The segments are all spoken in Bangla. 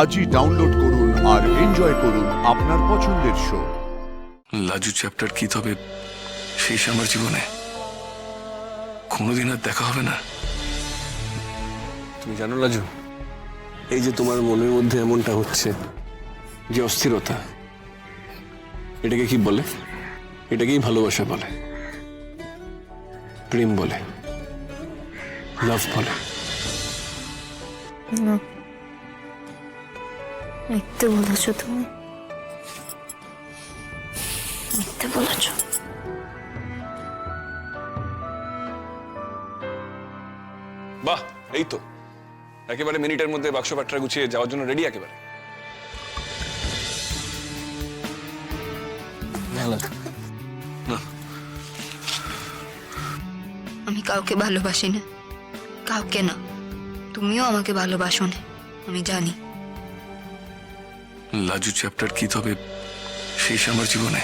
আজই ডাউনলোড করুন আর এনজয় করুন আপনার পছন্দের শো। লাজু চ্যাপ্টার কি তবে শেষ আমার জীবনে? কোনোদিন আর দেখা হবে না। তুমি জানো লাজু, এই যে তোমার মনের মধ্যে এমনটা হচ্ছে, যে অস্থিরতা, এটাকে কি বলে? এটাকেই ভালোবাসা বলে, প্রেম বলে, লাভ বলে। না, মিথ্যে বলেছ তুমি, মিথ্যে বলেছ। বাহ, এই তো একেবারে মিনিটের মধ্যে বাক্স পাট্রা গুছিয়ে যাওয়ার জন্য রেডি একেবারে। আমি কাউকে ভালোবাসি না, কাউকে না। তুমিও আমাকে ভালোবাসো না, আমি জানি। লাজু চ্যাপ্টার কি তবে শেষ আমার জীবনে?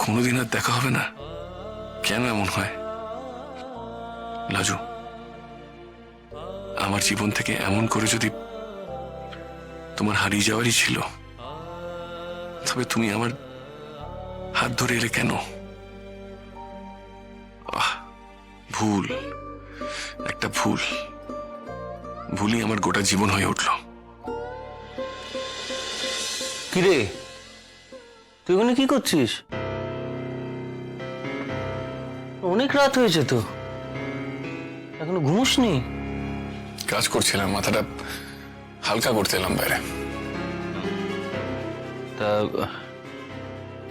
কোনোদিন আর দেখা হবে না। কেন এমন হয় লাজু? আমার জীবন থেকে এমন করে যদি তোমার হারিয়ে যাওয়ারই ছিল, তবে তুমি আমার হাত ধরে এলে কেন? ভুল, একটা ভুলই আমার গোটা জীবন হয়ে উঠল। কিরে, তুই ওখানে কি করছিস? অনেক রাত হয়েছে তো, এখনো ঘুমোসনি? কাজ করছিলাম, মাথাটা হালকা করতে এলাম বাইরে। তা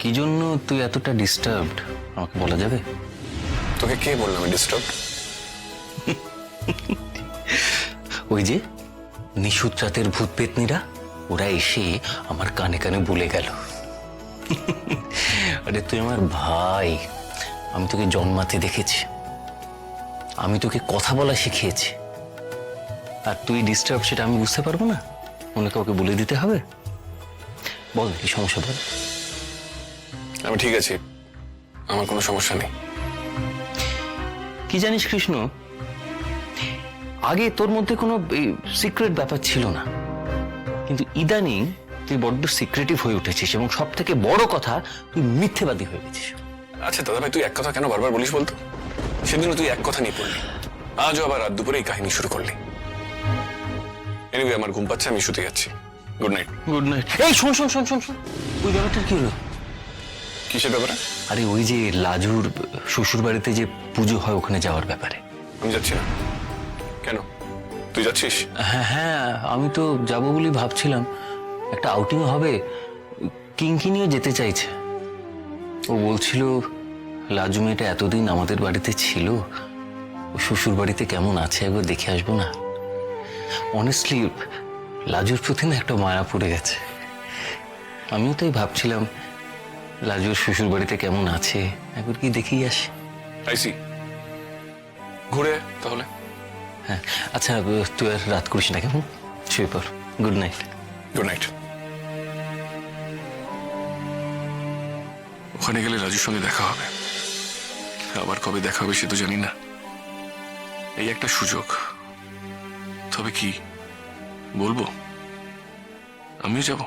কি জন্য তুই এতটা ডিস্টার্বড আমাকে বলা যাবে? তোকে কে বললাম ডিস্টার্ব? ওই যে নিশুত রাতের ভূত পেতনিরা, ওরা এসে আমার কানে কানে বলে গেল, আরে তুই আমার ভাই, আমি তোকে জন্মাতে দেখেছি, আমি তোকে কথা বলা শিখিয়েছি, আর তুই ডিস্টার্ব সেটা আমি বুঝতে পারবো না? অন্য কাউকে বলে দিতে হবে? বল কি সমস্যা বল। আমি ঠিক আছি, আমার কোনো সমস্যা নেই। কি জানিস কৃষ্ণ, আগে তোর মধ্যে কোনো সিক্রেট ব্যাপার ছিল না, কিন্তু ইদানিং তুই বড্ড সিক্রেটিভ হয়ে উঠেছিস, এবং সব থেকে বড় কথা, তুই মিথ্যেবাদী হয়ে গেছিস। আচ্ছা দাদা ভাই, তুই এক কথা কেন বারবার বলিস বলতো? সেদিনও তুই এক কথা নিয়ে পড়লি, আজও আবার রাত দুপুরে এই কাহিনী শুরু করলি। এনিওয়ে, আমার ঘুম পাচ্ছে, আমি শুতে যাচ্ছি। Good night. Good night. এই শোন শোন শোন শোন শোন, ওই ব্যাপারটা কি হলো? কিসের ব্যাপারে? আরে ওই যে লাজুর শ্বশুর বাড়িতে যে পুজো হয়, ওখানে যাওয়ার ব্যাপারে। আমি যাচ্ছি না। কেন, তুই যাচ্ছিস? হ্যাঁ হ্যাঁ, আমি তো যাবো বলে ভাবছিলাম, একটা আউটিং হবে, কিঙ্কি নিয়ে যেতে চাইছে। ও বলছিল লাজু মেয়েটা এতদিন আমাদের বাড়িতে ছিল, ও শ্বশুর বাড়িতে কেমন আছে একবার দেখে আসবো না? অনেস্টলি লাজুর প্রতি না একটা মায়া পড়ে গেছে। আমিও তাই ভাবছিলাম লাজুর শ্বশুর বাড়িতে কেমন আছে একবার কি দেখেই আসি। আইসি, ঘুরে তাহলে। হ্যাঁ আচ্ছা, তুই আর রাত করিস না, কেমন? শুয়ে পড়। Good night. Good night. ওখানে গেলে রাজুর সঙ্গে দেখা হবে, আবার কবে দেখা হবে সে তো জানি না। এই একটা সুযোগ, তবে কি বলবো, আমিও যাব।